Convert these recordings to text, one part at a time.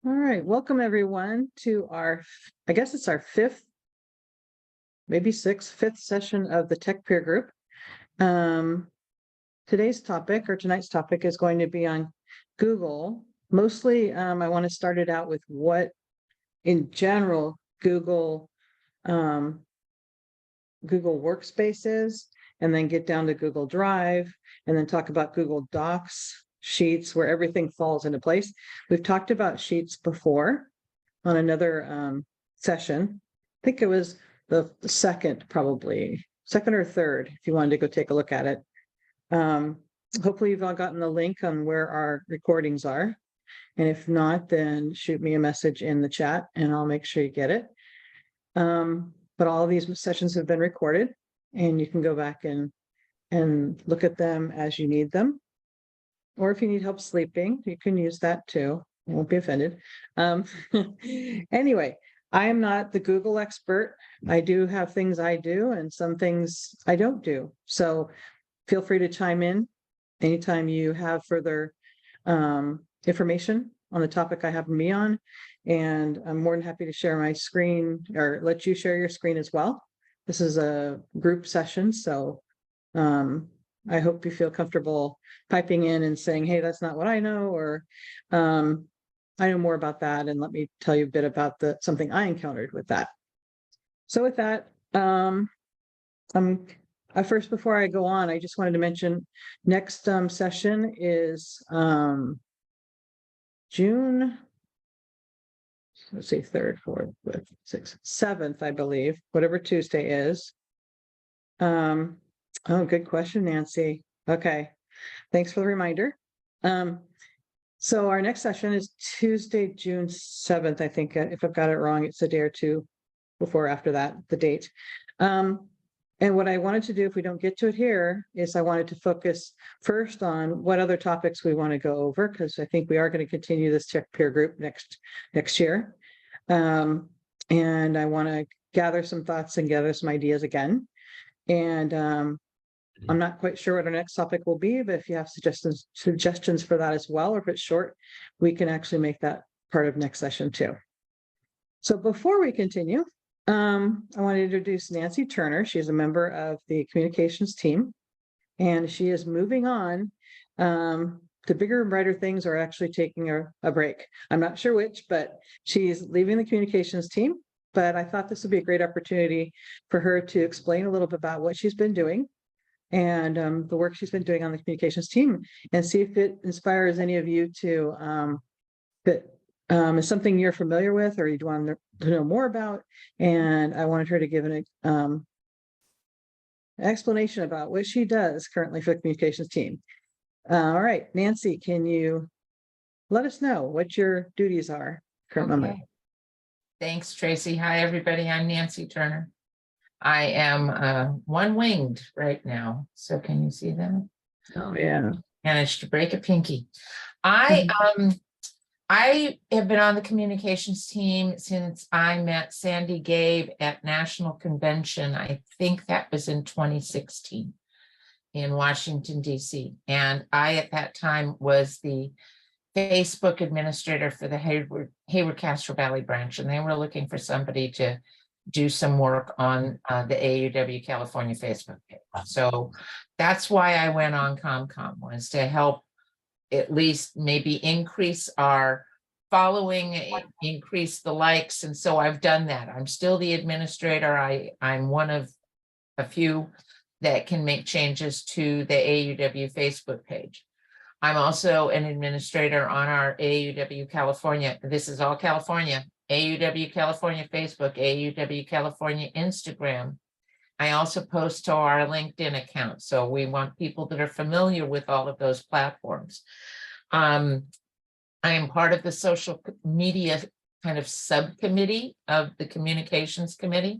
All right, welcome everyone to our, I guess it's our fifth, maybe sixth, fifth session of the Tech Peer Group. Today's topic or tonight's topic is going to be on Google. Mostly, I want to start it out with what, in general, Google Workspace is, and then get down to Google Drive, and then talk about Google Docs, Sheets, where everything falls into place. We've talked about Sheets before on another session. I think it was the second, probably second or third, if you wanted to go take a look at it. Hopefully you've all gotten the link on where our recordings are. And if not, then shoot me a message in the chat and I'll make sure you get it. But all of these sessions have been recorded and you can go back and look at them as you need them. Or if you need help sleeping, you can use that too. I won't be offended. Anyway, I am not the Google expert. I do have things I do and some things I don't do. So feel free to chime in anytime you have further information on the topic I have me on. And I'm more than happy to share my screen or let you share your screen as well. This is a group session, so I hope you feel comfortable piping in and saying, hey, that's not what I know, or I know more about that, and let me tell you a bit about something I encountered with that. So with that, first, before I go on, I just wanted to mention next session is June, let's see, 3rd, 4th, 5th, 6th, 7th, I believe, whatever Tuesday is. Oh, good question, Nancy. Okay, thanks for the reminder. So our next session is Tuesday, June 7th, I think. If I've got it wrong, it's a day or two before or after that, the date. And what I wanted to do, if we don't get to it here, is I wanted to focus first on what other topics we want to go over, because I think we are going to continue this Tech Peer Group next year. And I want to gather some thoughts and gather some ideas again. And I'm not quite sure what our next topic will be, but if you have suggestions for that as well, or if it's short, we can actually make that part of next session too. So before we continue, I want to introduce Nancy Turner. She's a member of the communications team, and she is moving on to bigger and brighter things, or actually taking a break. I'm not sure which, but she's leaving the communications team. But I thought this would be a great opportunity for her to explain a little bit about what she's been doing and the work she's been doing on the communications team, and see if it inspires any of you to that is something you're familiar with or you'd want to know more about. And I wanted her to give an explanation about what she does currently for the communications team. All right, Nancy, can you let us know what your duties are currently? Okay. Thanks, Tracy. Hi, everybody. I'm Nancy Turner. I am one-winged right now. So can you see that? Oh, yeah. Managed to break a pinky. I have been on the communications team since I met Sandy Gabe at National Convention. I think that was in 2016 in Washington, D.C. And I, at that time, was the Facebook administrator for the Hayward Castro Valley branch, and they were looking for somebody to do some work on the AUW California Facebook page. So that's why I went on ComCom, was to help at least maybe increase our following, increase the likes. And so I've done that. I'm still the administrator. I'm one of a few that can make changes to the AUW Facebook page. I'm also an administrator on our AUW California. This is all California. AUW California Facebook, AUW California Instagram. I also post to our LinkedIn account. So we want people that are familiar with all of those platforms. I am part of the social media kind of subcommittee of the communications committee.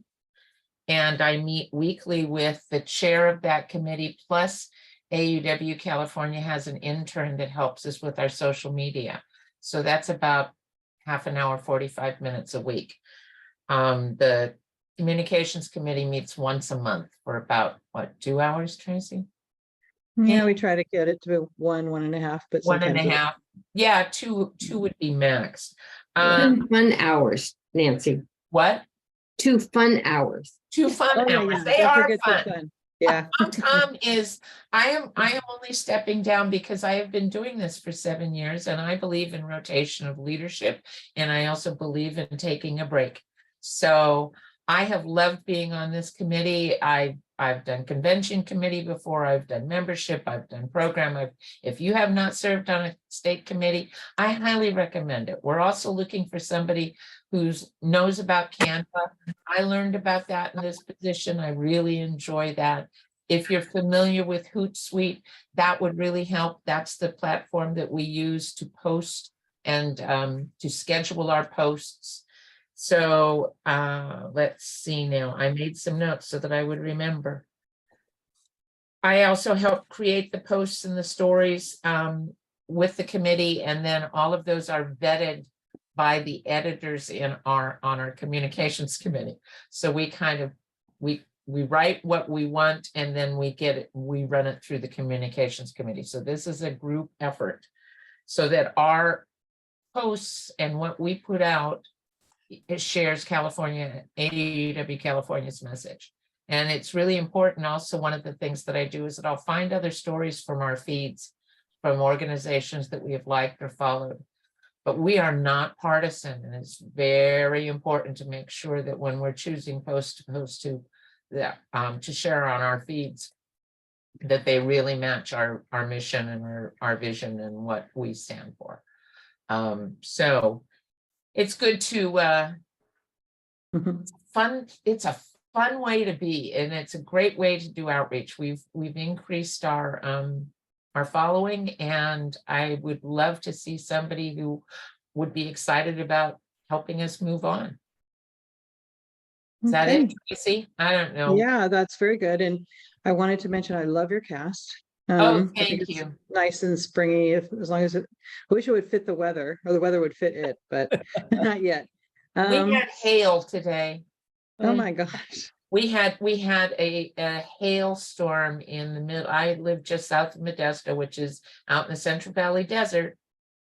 And I meet weekly with the chair of that committee, plus AUW California has an intern that helps us with our social media. So that's about half an hour, 45 minutes a week. The communications committee meets once a month for about, what, 2 hours, Tracy? Yeah, we try to get it to 1.5, but One and a sometimes half. Yeah, two would be max. Um, 2 fun hours, Nancy. what? 2 fun hours. 2 fun Oh, yeah, hours. yeah. They Don't are forget the fun. Yeah. Tom is, I am only stepping down because I have been doing this for 7 years and I believe in rotation of leadership. And I also believe in taking a break. So I have loved being on this committee. I've done convention committee before. I've done membership. I've done program. If you have not served on a state committee, I highly recommend it. We're also looking for somebody who knows about Canva. I learned about that in this position. I really enjoy that. If you're familiar with Hootsuite, that would really help. That's the platform that we use to post and to schedule our posts. So let's see now. I made some notes so that I would remember. I also helped create the posts and the stories with the committee, and then all of those are vetted by the editors on our communications committee. So we kind of we write what we want and then we run it through the communications committee. So this is a group effort so that our posts and what we put out, it shares California, AUW California's message. And it's really important. Also, one of the things that I do is that I'll find other stories from our feeds from organizations that we have liked or followed. But we are not partisan, and it's very important to make sure that when we're choosing posts to post to share on our feeds, that they really match our mission and our vision and what we stand for. So it's good to it's a fun way to be, and it's a great way to do outreach. We've increased our following, and I would love to see somebody who would be excited about helping us move on. Is that it, Tracy? I don't know. Yeah, that's very good. And I wanted to mention, I love your cast. Oh, I think thank it's you. nice and springy, as long as I wish it would fit the weather, or the weather would fit it, but not yet. We had hail today. Oh my gosh. We had a hailstorm in the middle. I live just south of Modesto, which is out in the Central Valley Desert.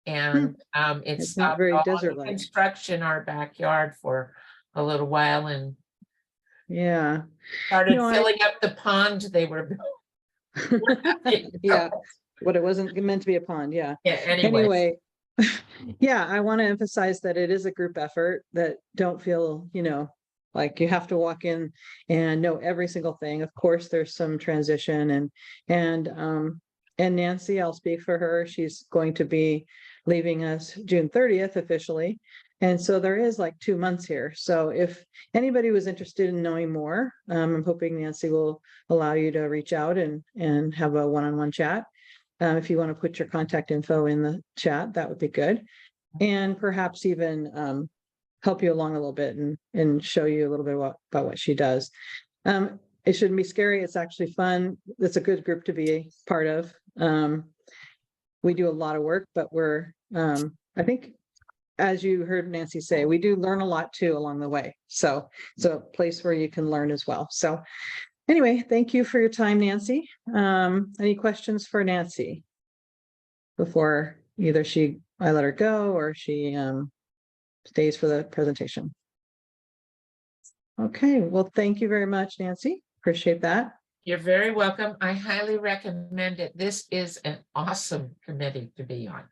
And it It's not stopped very all the desert-like. construction in our backyard for a little while and Yeah. started No, filling up the pond they were. Yeah, but it wasn't meant to be a pond. Yeah. Yeah, anyway. Yeah, I want to emphasize that it is a group effort, that don't feel, like you have to walk in and know every single thing. Of course, there's some transition and Nancy, I'll speak for her. She's going to be leaving us June 30th officially. And so there is like 2 months here. So if anybody was interested in knowing more, I'm hoping Nancy will allow you to reach out and have a one-on-one chat. If you want to put your contact info in the chat, that would be good. And perhaps even help you along a little bit and show you a little bit about what she does. It shouldn't be scary. It's actually fun. It's a good group to be part of. We do a lot of work, but I think, as you heard Nancy say, we do learn a lot too along the way. So it's a place where you can learn as well. So anyway, thank you for your time, Nancy. Any questions for Nancy before either I let her go or she stays for the presentation? Okay, well, thank you very much, Nancy. Appreciate that. You're very welcome. I highly recommend it. This is an awesome committee to be on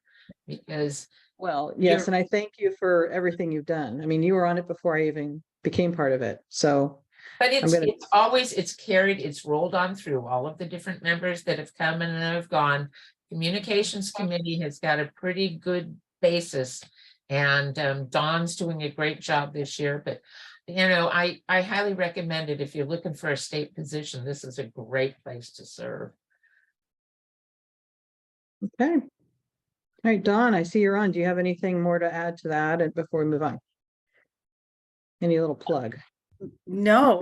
because Well, yes, and I thank you for everything you've done. I mean, you were on it before I even became part of it. So, but it's carried, it's rolled on through all of the different members that have come and have gone. Communications committee has got a pretty good basis, and Dawn's doing a great job this year. But I highly recommend it if you're looking for a state position. This is a great place to serve. Okay. All right, Dawn, I see you're on. Do you have anything more to add to that and before we move on? Any little plug? No,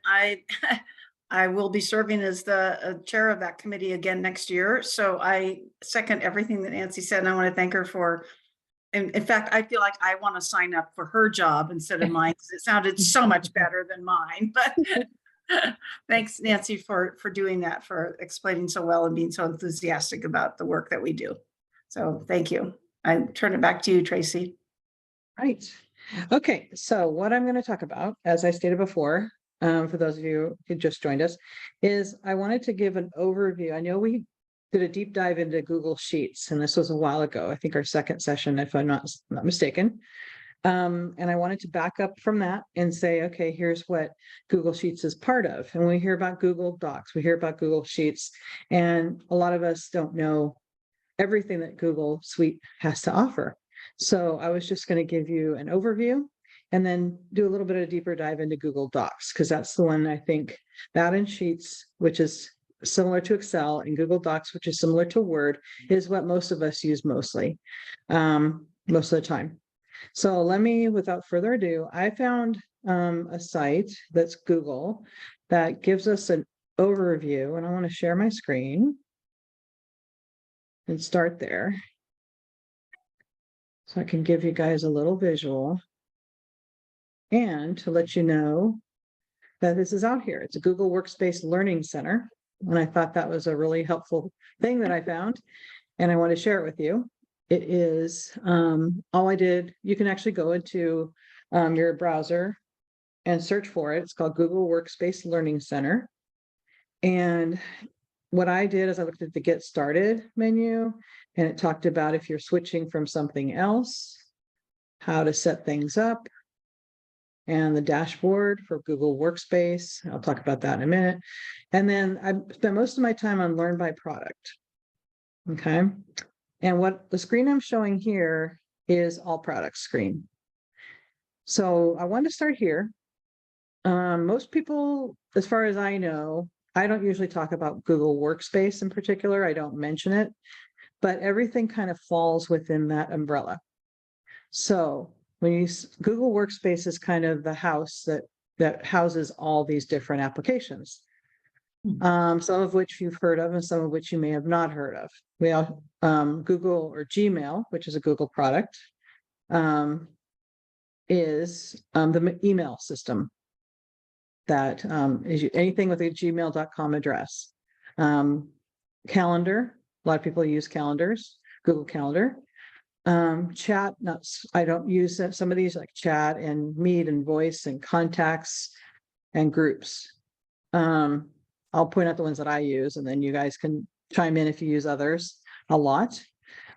I will be serving as the chair of that committee again next year. So I second everything that Nancy said, and I want to thank her for. In fact, I feel like I want to sign up for her job instead of mine because it sounded so much better than mine. But thanks, Nancy, for doing that, for explaining so well and being so enthusiastic about the work that we do. So thank you. I turn it back to you, Tracy. Right. Okay, so what I'm going to talk about, as I stated before, for those of you who just joined us, is I wanted to give an overview. I know we did a deep dive into Google Sheets, and this was a while ago. I think our second session, if I'm not mistaken. And I wanted to back up from that and say, okay, here's what Google Sheets is part of. And we hear about Google Docs, we hear about Google Sheets, and a lot of us don't know everything that Google Suite has to offer. So I was just going to give you an overview and then do a little bit of a deeper dive into Google Docs, because that's the one I think that in Sheets, which is similar to Excel, and Google Docs, which is similar to Word, is what most of us use most of the time. So let me, without further ado, I found a site that's Google that gives us an overview, and I want to share my screen and start there. So I can give you guys a little visual and to let you know that this is out here. It's a Google Workspace Learning Center. And I thought that was a really helpful thing that I found, and I want to share it with you. It is all I did. You can actually go into your browser and search for it. It's called Google Workspace Learning Center. And what I did is I looked at the Get Started menu, and it talked about if you're switching from something else, how to set things up, and the dashboard for Google Workspace. I'll talk about that in a minute. And then I spent most of my time on Learn by Product. Okay. And what the screen I'm showing here is all products screen. So I want to start here. Most people, as far as I know, I don't usually talk about Google Workspace in particular. I don't mention it, but everything kind of falls within that umbrella. So when you Google Workspace is kind of the house that houses all these different applications. Some of which you've heard of and some of which you may have not heard of. We have Google or Gmail, which is a Google product, is the email system that is anything with a gmail.com address. Calendar, a lot of people use calendars, Google Calendar. Chat, I don't use some of these like chat and Meet and Voice and contacts and groups. I'll point out the ones that I use, and then you guys can chime in if you use others a lot.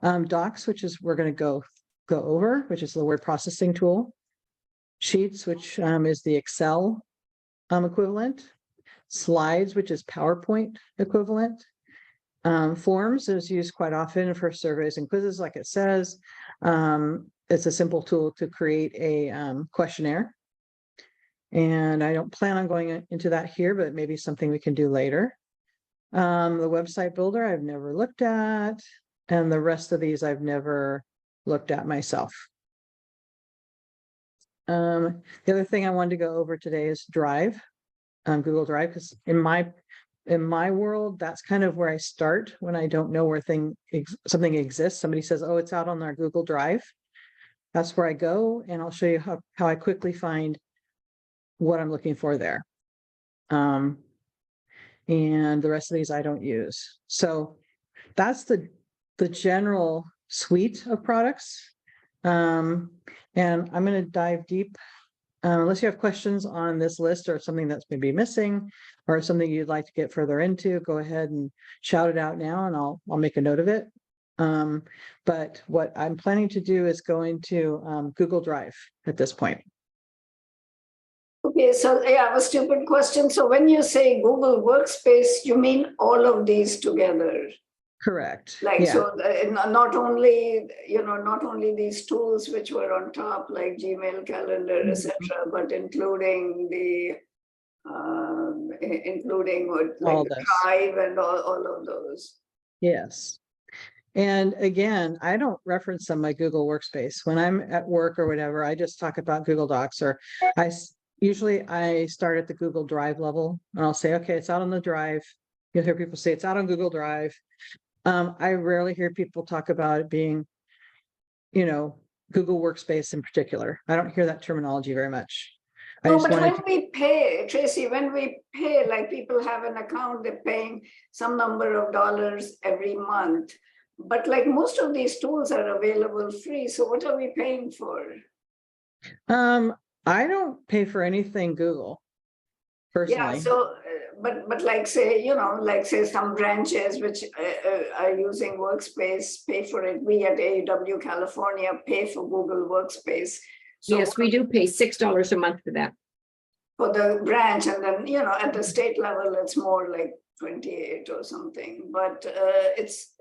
Docs, which is we're going to go over, which is the word processing tool. Sheets, which is the Excel equivalent. Slides, which is PowerPoint equivalent. Forms is used quite often for surveys and quizzes, like it says. It's a simple tool to create a questionnaire. And I don't plan on going into that here, but maybe something we can do later. The website builder I've never looked at, and the rest of these I've never looked at myself. The other thing I wanted to go over today is Drive, Google Drive, because in my world, that's kind of where I start when I don't know where something exists. Somebody says, oh, it's out on our Google Drive. That's where I go, and I'll show you how I quickly find what I'm looking for there. And the rest of these I don't use. So that's the general suite of products. And I'm going to dive deep. Unless you have questions on this list or something that's maybe missing or something you'd like to get further into, go ahead and shout it out now, and I'll make a note of it. But what I'm planning to do is go into Google Drive at this point. Okay, so I have a stupid question. So when you say Google Workspace, you mean all of these together? Correct. Like, yeah. so not only these tools which were on top, like Gmail, Calendar, etc., but including the like the Drive and all of those. Yes. And again, I don't reference them like Google Workspace. When I'm at work or whatever, I just talk about Google Docs, or usually I start at the Google Drive level, and I'll say, okay, it's out on the Drive. You'll hear people say it's out on Google Drive. I rarely hear people talk about it being, Google Workspace in particular. I don't hear that terminology very much. No, but when we pay, Tracy, like people have an account, they're paying some number of dollars every month. But like most of these tools are available free. So what are we paying for? I don't pay for anything Google Yeah, personally. so, but like say, like say some branches which are using Workspace pay for it. We at AEW California pay for Google Workspace. So Yes, we do pay $6 a month for that. for the branch, and then, at the state level, it's more like 28 or something, but it's,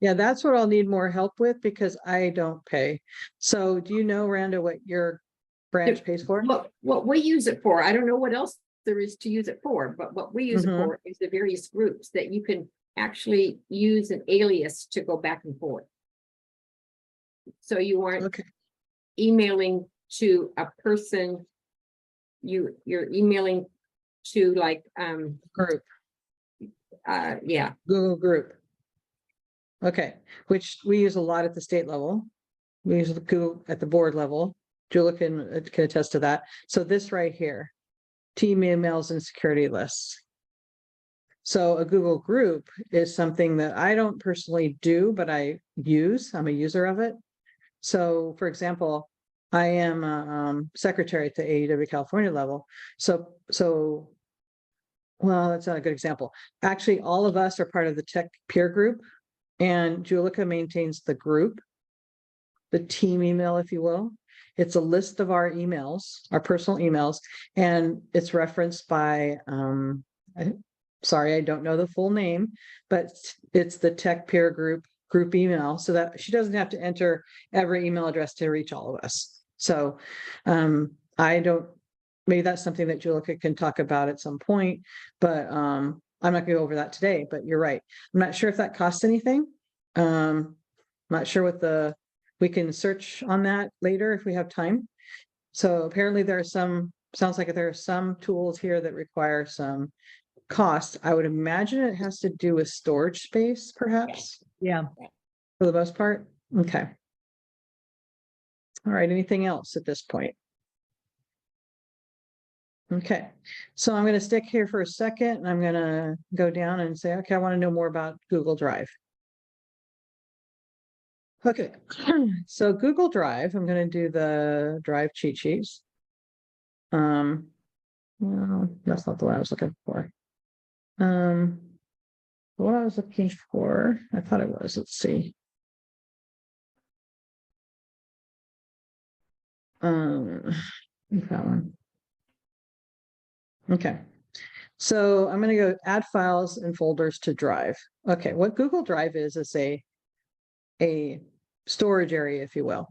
Yeah, that's what I'll need more help with because I don't pay. So do you know, Randa, what your branch pays for? What we use it for, I don't know what else there is to use it for, but what we use it Mhm. for is the various groups that you can actually use an alias to go back and forth. So you aren't Okay, emailing to a person, you're emailing to like, group, yeah, Google Group. Okay, which we use a lot at the state level. We use Google at the board level. Julia can attest to that. So this right here, team emails and security lists. So a Google Group is something that I don't personally do, but I use. I'm a user of it. So for example, I am a secretary at the AEW California level. So well, that's not a good example. Actually, all of us are part of the tech peer group, and Julica maintains the group, the team email, if you will. It's a list of our emails, our personal emails, and it's referenced by, sorry, I don't know the full name, but it's the tech peer group email, so that she doesn't have to enter every email address to reach all of us. So I don't, maybe that's something that Julica can talk about at some point, but I'm not gonna go over that today, but you're right. I'm not sure if that costs anything. Not sure what we can search on that later if we have time. So apparently there are sounds like there are some tools here that require some cost. I would imagine it has to do with storage space, perhaps. Yeah. For the most part. Okay. All right, anything else at this point? Okay, so I'm going to stick here for a second and I'm going to go down and say, okay, I want to know more about Google Drive. Okay, so Google Drive, I'm going to do the Drive cheat sheets. Well, that's not the one I was looking for. What I was looking for, I thought it was, let's see. That one. Okay, so I'm going to go add files and folders to Drive. Okay, what Google Drive is a storage area, if you will.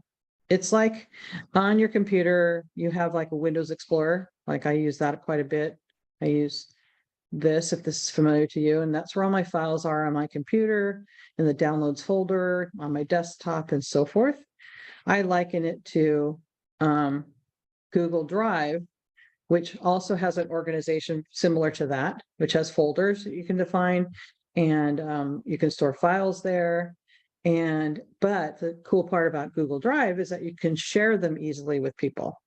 It's like on your computer, you have like a Windows Explorer. Like I use that quite a bit. I use this, if this is familiar to you, and that's where all my files are on my computer, in the downloads folder, on my desktop, and so forth. I liken it to Google Drive, which also has an organization similar to that, which has folders that you can define, and you can store files there. But the cool part about Google Drive is that you can share them easily with people.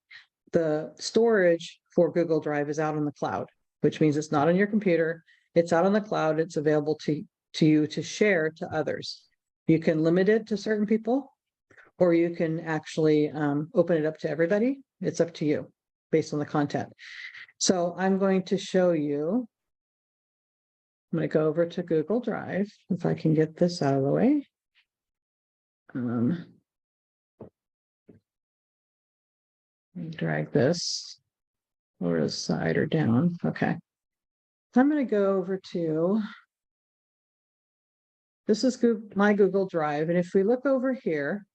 The storage for Google Drive is out on the cloud, which means it's not on your computer. It's out on the cloud. It's available to you to share to others. You can limit it to certain people, or you can actually open it up to everybody. It's up to you based on the content. So I'm going to show you. I'm going to go over to Google Drive, if I can get this out of the way. Drag this over to the side or down. Okay. I'm going to go over to, this is my Google Drive. And if we look over here,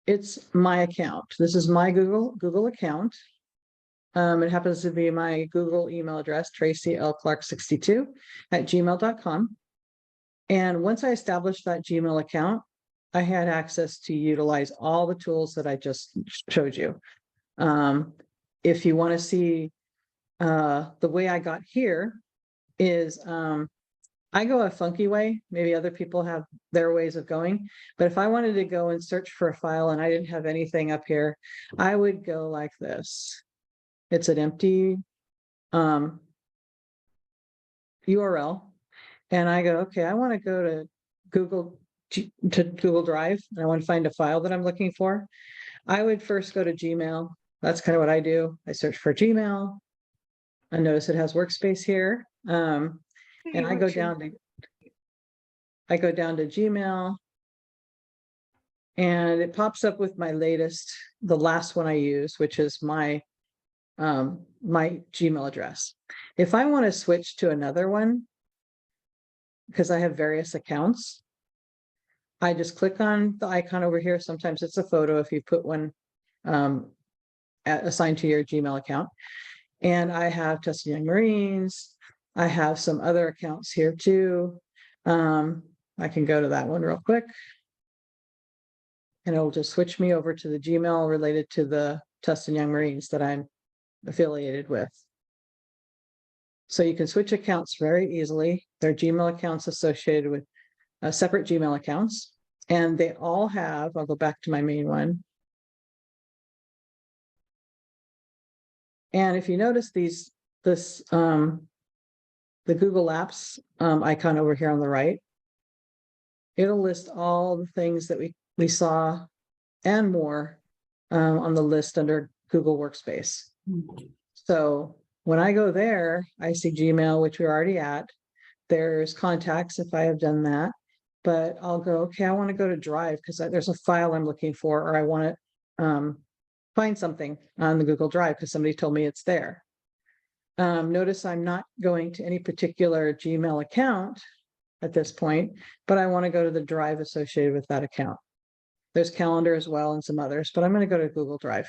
it's my account. This is my Google account. It happens to be my Google email address, tracylclark62@gmail.com. And once I established that Gmail account, I had access to utilize all the tools that I just showed you. If you want to see the way I got here is I go a funky way. Maybe other people have their ways of going. But if I wanted to go and search for a file and I didn't have anything up here, I would go like this. It's an empty URL. And I go, okay, I want to go to Google to Google Drive, and I want to find a file that I'm looking for, I would first go to Gmail. That's kind of what I do. I search for Gmail. I notice it has workspace here. And I go down to Gmail. And it pops up with my latest, the last one I use, which is my Gmail address. If I want to switch to another one, because I have various accounts, I just click on the icon over here. Sometimes it's a photo if you put one assigned to your Gmail account. And I have Tustin Young Marines. I have some other accounts here too. I can go to that one real quick. And it'll just switch me over to the Gmail related to the Tustin Young Marines that I'm affiliated with. So you can switch accounts very easily. They're Gmail accounts associated with separate Gmail accounts. And they all have, I'll go back to my main one. And if you notice the Google Apps icon over here on the right, it'll list all the things that we saw and more on the list under Google Workspace. So when I go there, I see Gmail, which we're already at. There's contacts if I have done that, but I'll go, okay, I want to go to Drive because there's a file I'm looking for, or I want to find something on the Google Drive because somebody told me it's there. Notice I'm not going to any particular Gmail account at this point, but I want to go to the drive associated with that account. There's Calendar as well and some others, but I'm going to go to Google Drive.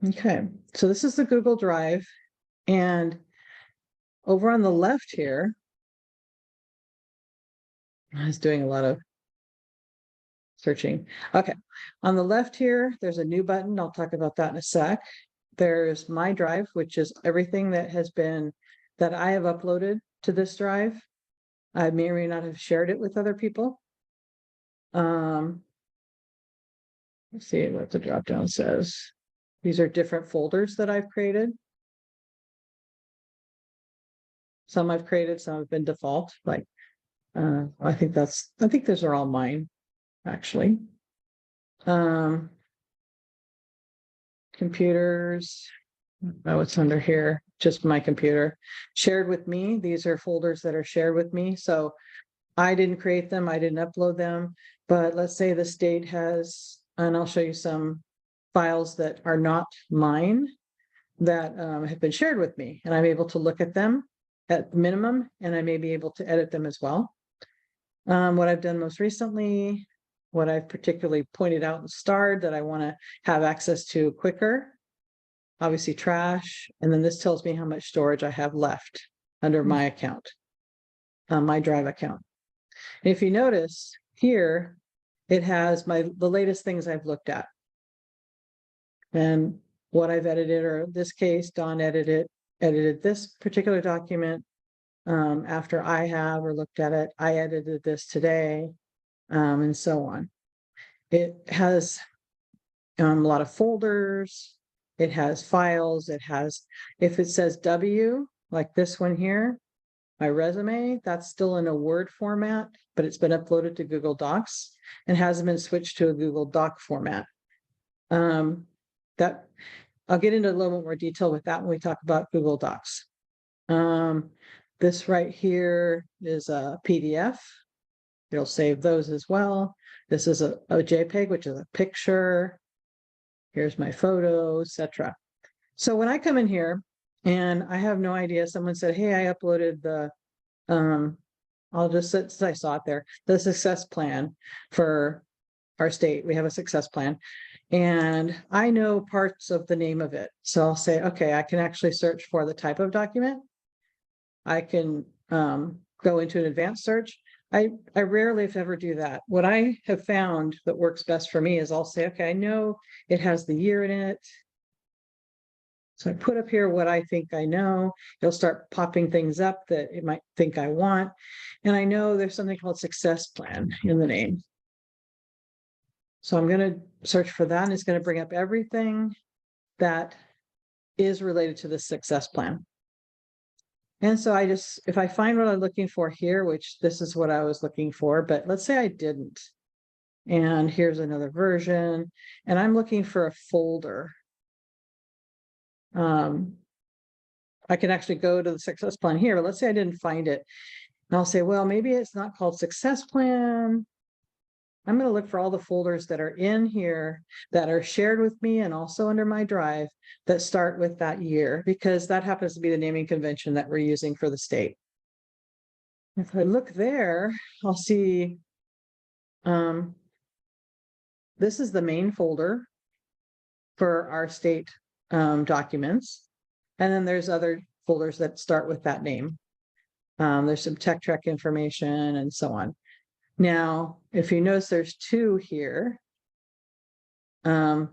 Okay, so this is the Google Drive, and over on the left here, I was doing a lot of searching. Okay, on the left here, there's a new button. I'll talk about that in a sec. There's My Drive, which is everything that I have uploaded to this drive. I may or may not have shared it with other people. Let's see what the dropdown says. These are different folders that I've created. Some I've created, some have been default. Like, I think those are all mine, actually. Computers. Oh, it's under here. Just my computer. Shared with me. These are folders that are shared with me. So I didn't create them. I didn't upload them. But let's say the state has, and I'll show you some files that are not mine that have been shared with me, and I'm able to look at them at minimum, and I may be able to edit them as well. What I've done most recently, what I've particularly pointed out and starred that I want to have access to quicker, obviously trash, and then this tells me how much storage I have left under my account, my Drive account. And if you notice here, it has the latest things I've looked at. And what I've edited, or in this case, Dawn edited this particular document after I have or looked at it. I edited this today, and so on. It has a lot of folders. It has files. It has, if it says W, like this one here, my resume, that's still in a Word format, but it's been uploaded to Google Docs and hasn't been switched to a Google Doc format. That I'll get into a little bit more detail with that when we talk about Google Docs. This right here is a PDF. It'll save those as well. This is a JPEG, which is a picture. Here's my photo, etc. So when I come in here and I have no idea, someone said, hey, I uploaded the, I'll just, since I saw it there, the success plan for our state. We have a success plan. And I know parts of the name of it. So I'll say, okay, I can actually search for the type of document. I can go into an advanced search. I rarely, if ever, do that. What I have found that works best for me is I'll say, okay, I know it has the year in it. So I put up here what I think I know. It'll start popping things up that it might think I want. And I know there's something called success plan in the name. So I'm going to search for that, and it's going to bring up everything that is related to the success plan. And so if I find what I'm looking for here, which this is what I was looking for, but let's say I didn't. And here's another version, and I'm looking for a folder. I can actually go to the success plan here, but let's say I didn't find it. And I'll say, well, maybe it's not called success plan. I'm going to look for all the folders that are in here that are shared with me and also under my drive that start with that year, because that happens to be the naming convention that we're using for the state. If I look there, I'll see this is the main folder for our state documents. And then there's other folders that start with that name. There's some Tech Trek information and so on. Now, if you notice, there's two here. I'm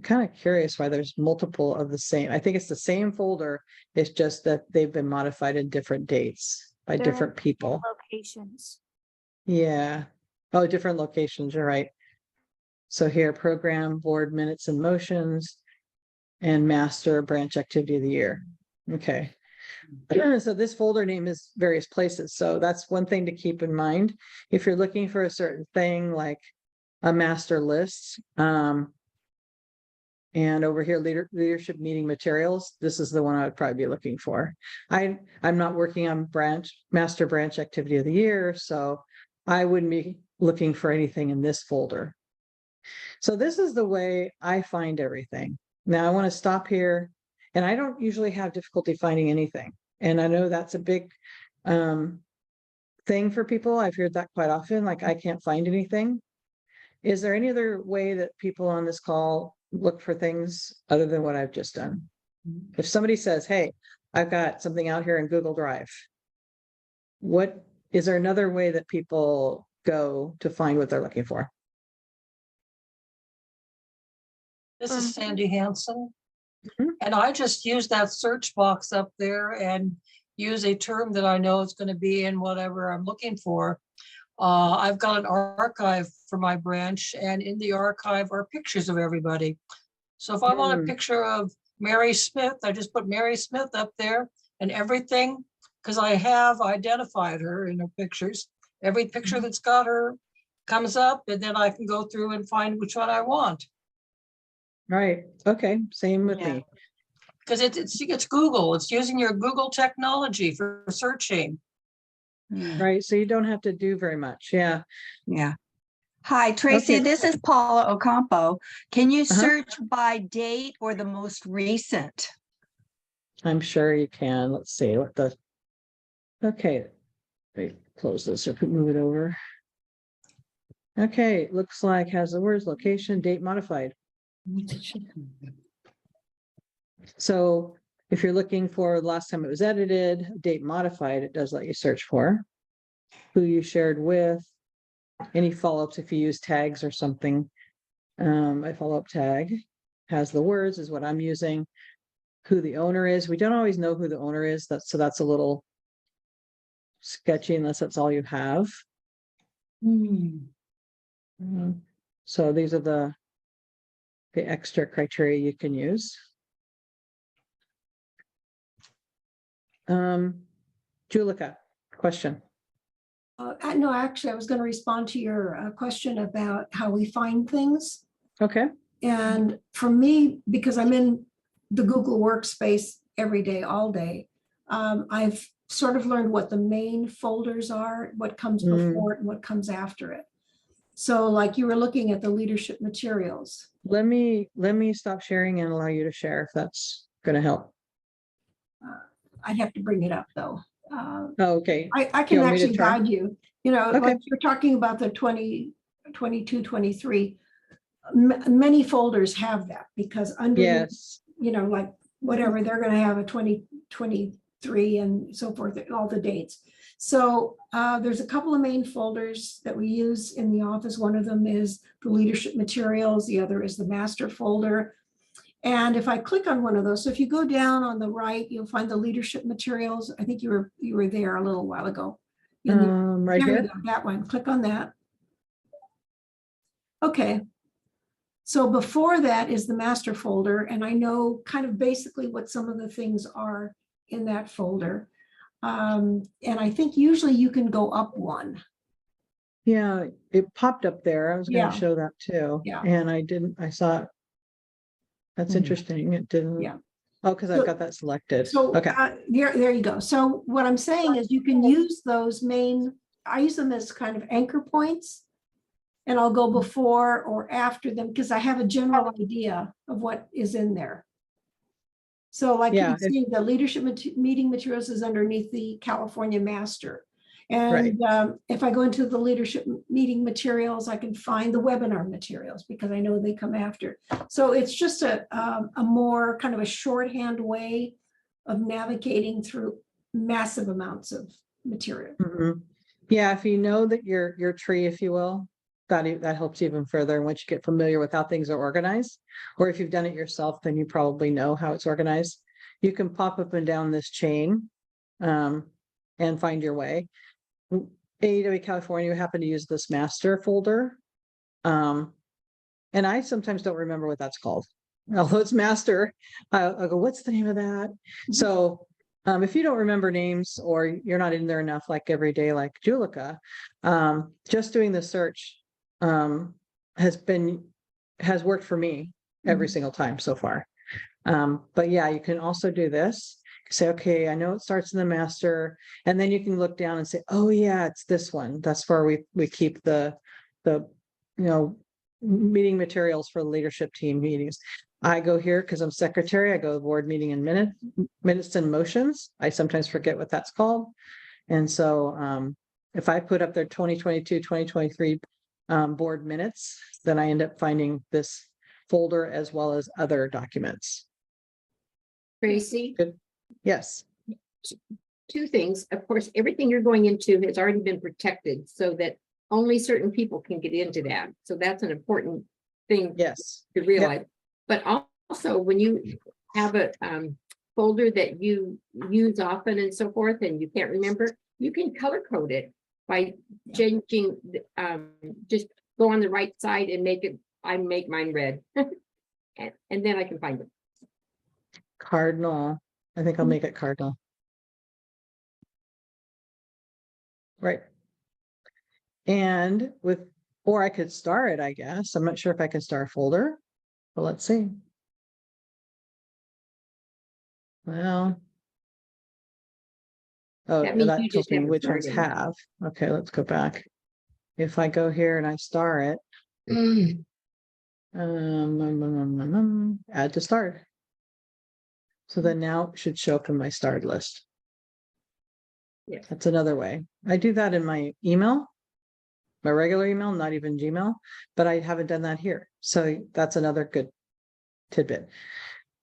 kind of curious why there's multiple of the same. I think it's the same folder. It's just that they've been modified in different dates by They're in different people. Locations. Yeah. Oh, different locations. You're right. So here, program, board minutes and motions, and master branch activity of the year. Okay. So this folder name is various places. So that's one thing to keep in mind. If you're looking for a certain thing like a master list, and over here, leadership meeting materials, this is the one I would probably be looking for. I'm not working on master branch activity of the year, so I wouldn't be looking for anything in this folder. So this is the way I find everything. Now I want to stop here, and I don't usually have difficulty finding anything. And I know that's a big thing for people. I've heard that quite often, like I can't find anything. Is there any other way that people on this call look for things other than what I've just done? If somebody says, hey, I've got something out here in Google Drive, is there another way that people go to find what they're looking for? This is Sandy Hansen. Mhm. And I just use that search box up there and use a term that I know is going to be in whatever I'm looking for. I've got an archive for my branch, and in the archive are pictures of everybody. So if I want a picture of Mary Smith, I just put Mary Smith up there, and everything, because I have identified her in her pictures. Every picture that's got her comes up, and then I can go through and find which one I want. Right. Okay. Same with Yeah. me. Because it's Google. It's using your Google technology for searching. Right. So you don't have to do very much. Yeah. Yeah. Hi, Tracy, Okay. this is Paula Ocampo. Can you Uh-huh. search by date or the most recent? I'm sure you can. Let's see what okay. Wait, close this or move it over. Okay. Looks like has the words location, date modified. So if you're looking for the last time it was edited, date modified, it does let you search for who you shared with, any follow-ups if you use tags or something. A follow-up tag has the words is what I'm using, who the owner is. We don't always know who the owner is. So that's a little sketchy unless that's all you have. So these are the extra criteria you can use. Julika, question. No, actually, I was going to respond to your question about how we find things. Okay. And for me, because I'm in the Google workspace every day, all day, I've sort of learned what the main folders are, what comes before it and what comes after it. So like you were looking at the leadership materials. Let me stop sharing and allow you to share if that's going to help. I'd have to bring it up though. Oh, okay. I can want me to actually try? guide you, you know, Okay. like you're talking about the 2022, 23. Many folders have that because under, Yes. you know, like whatever, they're going to have a 2023 and so forth, all the dates. So there's a couple of main folders that we use in the office. One of them is the leadership materials. The other is the master folder. And if I click on one of those, so if you go down on the right, you'll find the leadership materials. I think you were there a little while ago. Right There you here. go, that one, click on that. Okay. So before that is the master folder, and I know kind of basically what some of the things are in that folder. And I think usually you can go up one. Yeah, it popped up there. I was Yeah. gonna show that too. Yeah. And I saw it. That's Hmm. interesting. It didn't. Yeah. Oh, because I've So- got that selected. So Okay. there you go. So what I'm saying is you can use those I use them as kind of anchor points. And I'll go before or after them because I have a general idea of what is in there. So like you Yeah, can see, the leadership meeting materials is underneath the California master. And if I go into the leadership meeting materials, I can find the webinar materials because I know they come after. So it's just a more kind of a shorthand way of navigating through massive amounts of material. Mhm. Yeah, if you know that your tree, if you will, that helps even further. And once you get familiar with how things are organized, or if you've done it yourself, then you probably know how it's organized. You can pop up and down this chain and find your way. AEW California happen to use this master folder. And I sometimes don't remember what that's called. Although it's master, I'll go, what's the name of that? So if you don't remember names or you're not in there enough, like every day, like Julica, just doing the search has worked for me every single time so far. But yeah, you can also do this. Say, okay, I know it starts in the master, and then you can look down and say, oh yeah, it's this one. That's where we keep the meeting materials for the leadership team meetings. I go here because I'm secretary. I go to board meeting and minutes and motions. I sometimes forget what that's called. And so if I put up their 2022, 2023 board minutes, then I end up finding this folder as well as other documents. Tracy, Yes. two things. Of course, everything you're going into has already been protected so that only certain people can get into that. So that's an important thing Yes. to realize. But also, when you have a folder that you use often and so forth, and you can't remember, you can color code it by changing, just go on the right side and make mine red. And then I can find it. Cardinal. I think I'll make it cardinal. Right. And or I could star it, I guess. I'm not sure if I can star a folder, but let's see. Well. Oh, That means that you tells just me haven't which ones started. have. Okay, let's go back. If I go here and I star it, add to start. So then now it should show up in my starred list. Yeah. That's another way. I do that in my email, my regular email, not even Gmail, but I haven't done that here. So that's another good tidbit.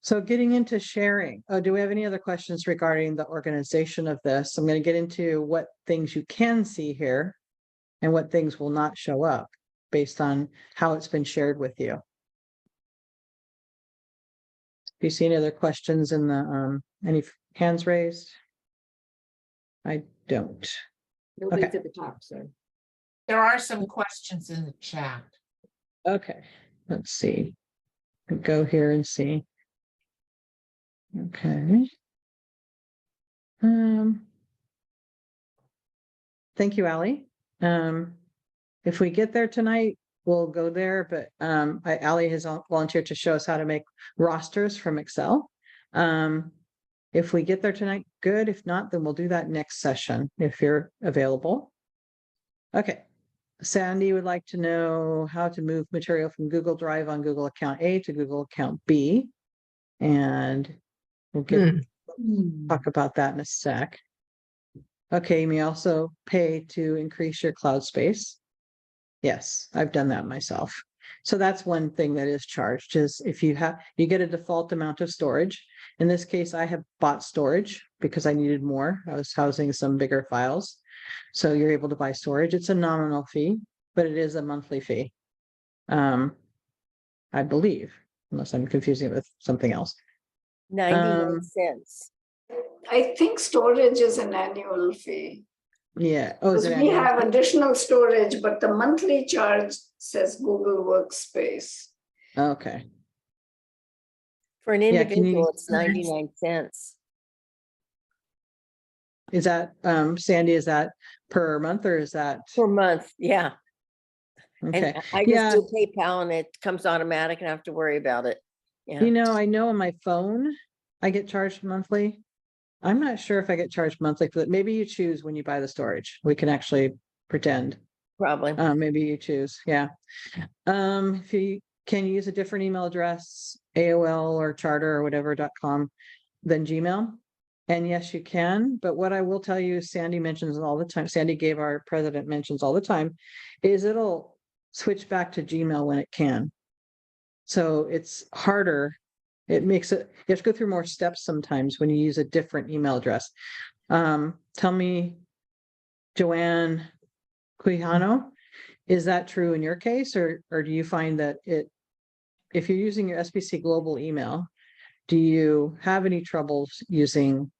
So getting into sharing. Oh, do we have any other questions regarding the organization of this? I'm going to get into what things you can see here and what things will not show up based on how it's been shared with you. Do you see any other questions in the any hands raised? I don't. Nobody's Okay. at the top, so. There are some questions in the chat. Okay, let's see. Go here and see. Okay. Thank you, Allie. If we get there tonight, we'll go there, but Allie has volunteered to show us how to make rosters from Excel. If we get there tonight, good. If not, then we'll do that next session if you're available. Okay. Sandy would like to know how to move material from Google Drive on Google account A to Google account B. And we'll talk about that in a sec. Okay, you may also pay to increase your cloud space. Yes, I've done that myself. So that's one thing that is charged is if you get a default amount of storage. In this case, I have bought storage because I needed more. I was housing some bigger files. So you're able to buy storage. It's a nominal fee, but it is a monthly fee. I believe, unless I'm confusing it with something else. 99 cents. I think storage is an annual fee. Yeah. Oh, is Because it we annual? have additional storage, but the monthly charge says Google Workspace. Okay. For an Yeah, can you- individual, it's 99 cents. Is that, Sandy, is that per month or is that? Per month, yeah. Okay, And I yeah. just do PayPal and it comes automatic and I don't have to worry about it. Yeah. You know, I know on my phone, I get charged monthly. I'm not sure if I get charged monthly for that. Maybe you choose when you buy the storage. We can actually pretend. Probably. Maybe you choose, yeah. If you can use a different email address, AOL or charter or whatever.com than Gmail. And yes, you can, but what I will tell you, Sandy mentions all the time, Sandy gave our president mentions all the time, is it'll switch back to Gmail when it can. So it's harder. It makes it, you have to go through more steps sometimes when you use a different email address. Tell me, Joanne Quijano, is that true in your case, or do you find that if you're using your SBC Global email, do you have any troubles using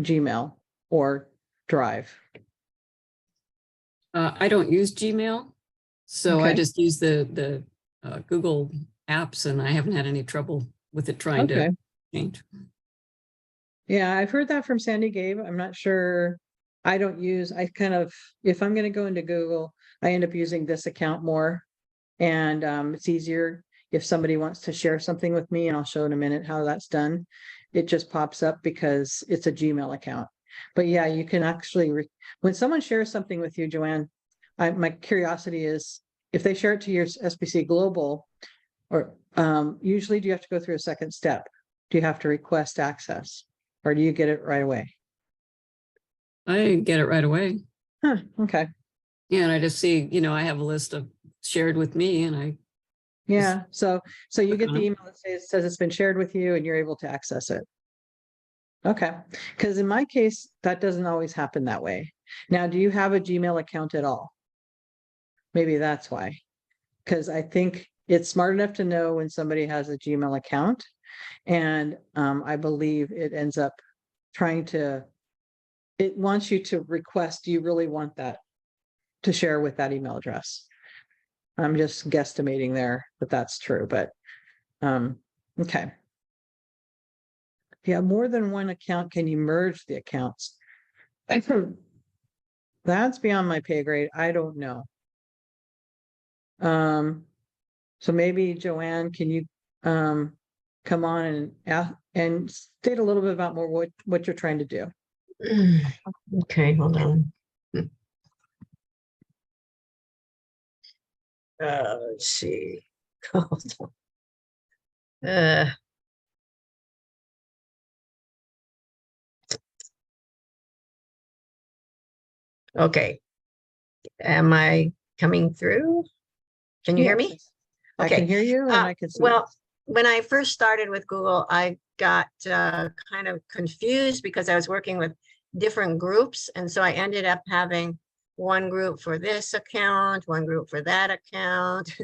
Gmail or Drive? I don't use Gmail, so I Okay. just use the Google apps, and I haven't had any trouble with it trying Okay. to change. Yeah, I've heard that from Sandy Gabe. I'm not sure. I don't use, I kind of, if I'm going to go into Google, I end up using this account more. And it's easier if somebody wants to share something with me, and I'll show in a minute how that's done. It just pops up because it's a Gmail account. But yeah, you can actually, when someone shares something with you, Joanne, my curiosity is if they share it to your SBC Global, or usually do you have to go through a second step? Do you have to request access, or do you get it right away? I get it right away. Huh, okay. Yeah, and I just see, I have a list of shared with me, and I Yeah, so you get the Uh-huh. email that says it's been shared with you and you're able to access it. Okay, because in my case, that doesn't always happen that way. Now, do you have a Gmail account at all? Maybe that's why. Because I think it's smart enough to know when somebody has a Gmail account. And I believe it ends up trying to, it wants you to request, do you really want that to share with that email address? I'm just guesstimating there that that's true, but okay. If you have more than one account, can you merge the accounts? That's beyond my pay grade. I don't know. So maybe Joanne, can you come on and state a little bit about more what you're trying to do? Okay, hold on. Let's see. Hold on. Okay. Am I coming through? Can you hear me? Yes, I can Okay. hear you and I can see. Well, when I first started with Google, I got kind of confused because I was working with different groups. And so I ended up having one group for this account, one group for that account.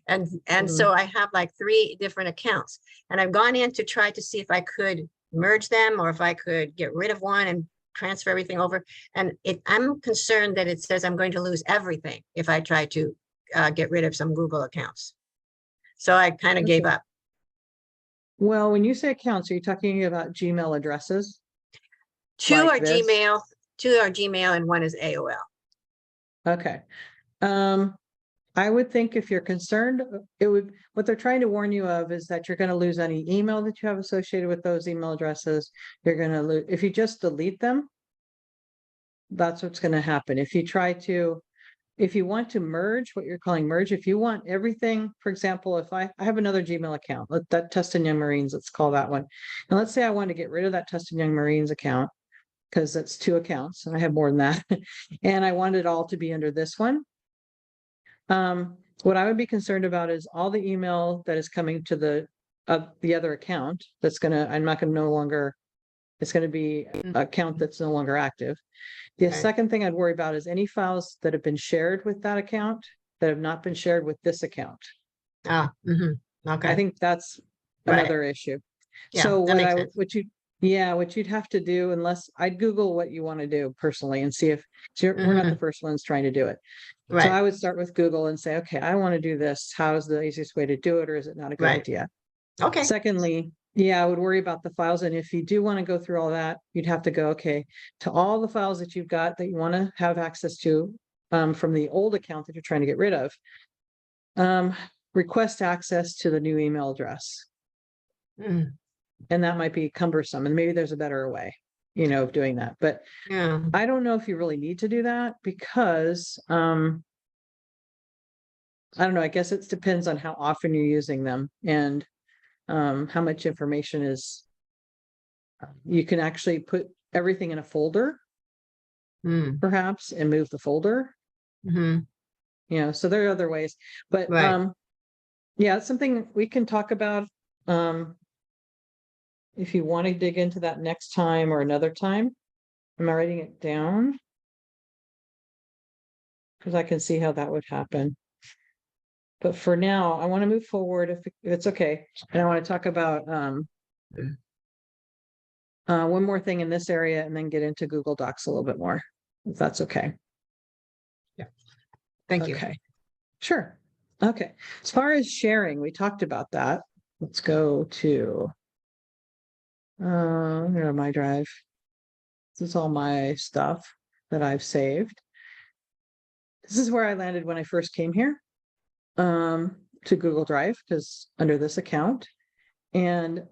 And so I have like 3 different accounts. And I've gone in to try to see if I could merge them or if I could get rid of one and transfer everything over. And I'm concerned that it says I'm going to lose everything if I try to get rid of some Google accounts. So I kind of gave up. Well, when you say accounts, are you talking about Gmail addresses? 2 Like are this? Gmail, 2 are Gmail, and 1 is AOL. Okay. I would think if you're concerned, what they're trying to warn you of is that you're going to lose any email that you have associated with those email addresses. You're going to lose, if you just delete them, that's what's going to happen. If you want to merge, what you're calling merge, if you want everything, for example, if I have another Gmail account, that Tustin Young Marines, let's call that one. And let's say I want to get rid of that Tustin Young Marines account, because that's 2 accounts and I have more than that. And I want it all to be under this one. What I would be concerned about is all the email that is coming to the other account it's going to be an account that's no longer active. The Okay. second thing I'd worry about is any files that have been shared with that account that have not been shared with this account. Ah, I okay. think that's Right. another issue. Yeah, So that makes sense. what you'd have to do, unless I'd Google what you want to do personally and see if we're not the first ones trying to do it. So Right, I would start with Google and say, okay, I want to do this. How is the easiest way to do it? Or is it not a good Right. idea? okay. Secondly, Yeah, I would worry about the files. And if you do want to go through all that, you'd have to go, okay, to all the files that you've got that you want to have access to from the old account that you're trying to get rid of. Request access to the new email address. Mm, And that might be cumbersome, and maybe there's a better way, of doing that. But yeah, I don't know if you really need to do that because I don't know, I guess it depends on how often you're using them and how much information is. You can actually put everything in a folder, mm, perhaps, and move the folder. mhm, So there are other ways, but Right. yeah, it's something we can talk about. If you want to dig into that next time or another time. Am I writing it down? Because I can see how that would happen. But for now, I want to move forward if it's okay. And I want to talk about one more thing in this area and then get into Google Docs a little bit more, if that's okay. Thank you. Okay, sure. Okay, as far as sharing, we talked about that. Let's go to my drive. This is all my stuff that I've saved. This is where I landed when I first came here to Google Drive, because under this account. And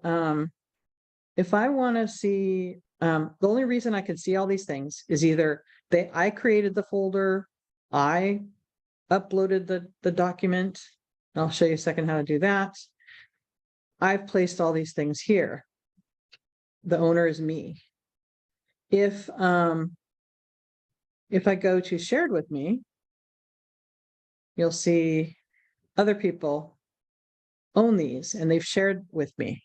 if I want to see, the only reason I can see all these things is either I created the folder, I uploaded the document. I'll show you a second how to do that. I've placed all these things here. The owner is me. If I go to shared with me, you'll see other people own these and they've shared with me.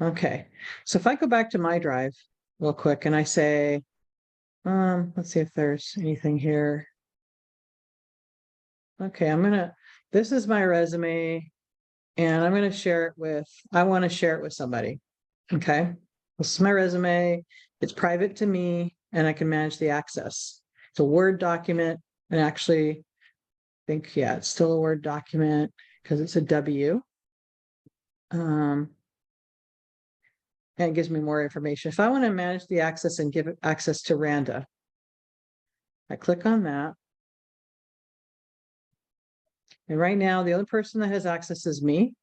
Okay, so if I go back to my drive real quick and I say, let's see if there's anything here. Okay, this is my resume and I'm going to share it with, I want to share it with somebody. Okay, this is my resume. It's private to me and I can manage the access. It's a Word document and actually yeah, it's still a Word document because it's a W. And it gives me more information. If I want to manage the access and give it access to Randa, I click on that. And right now, the only person that has access is me.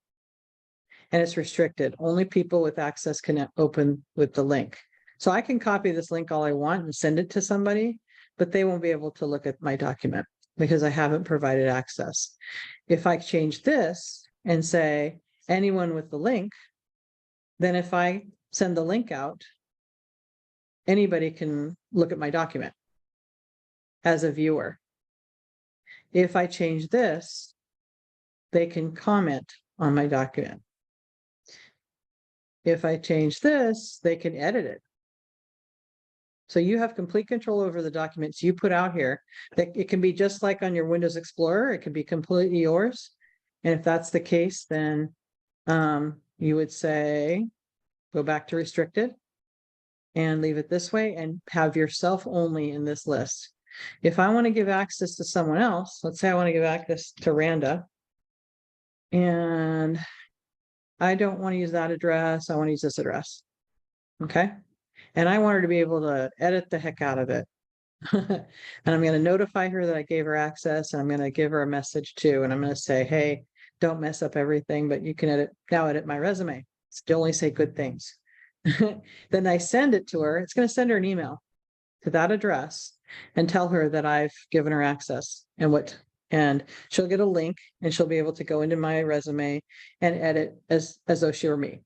And it's restricted. Only people with access can open with the link. So I can copy this link all I want and send it to somebody, but they won't be able to look at my document because I haven't provided access. If I change this and say anyone with the link, then if I send the link out, anybody can look at my document as a viewer. If I change this, they can comment on my document. If I change this, they can edit it. So you have complete control over the documents you put out here. That it can be just like on your Windows Explorer, it can be completely yours. And if that's the case, then you would say, go back to restricted and leave it this way and have yourself only in this list. If I want to give access to someone else, let's say I want to give access to Randa, and I don't want to use that address, I want to use this address. Okay. And I want her to be able to edit the heck out of it. And I'm going to notify her that I gave her access, and I'm going to give her a message too. And I'm going to say, hey, don't mess up everything, but you can edit my resume. Still only say good things. Then I send it to her. It's going to send her an email to that address and tell her that I've given her access and she'll get a link and she'll be able to go into my resume and edit as though she were me.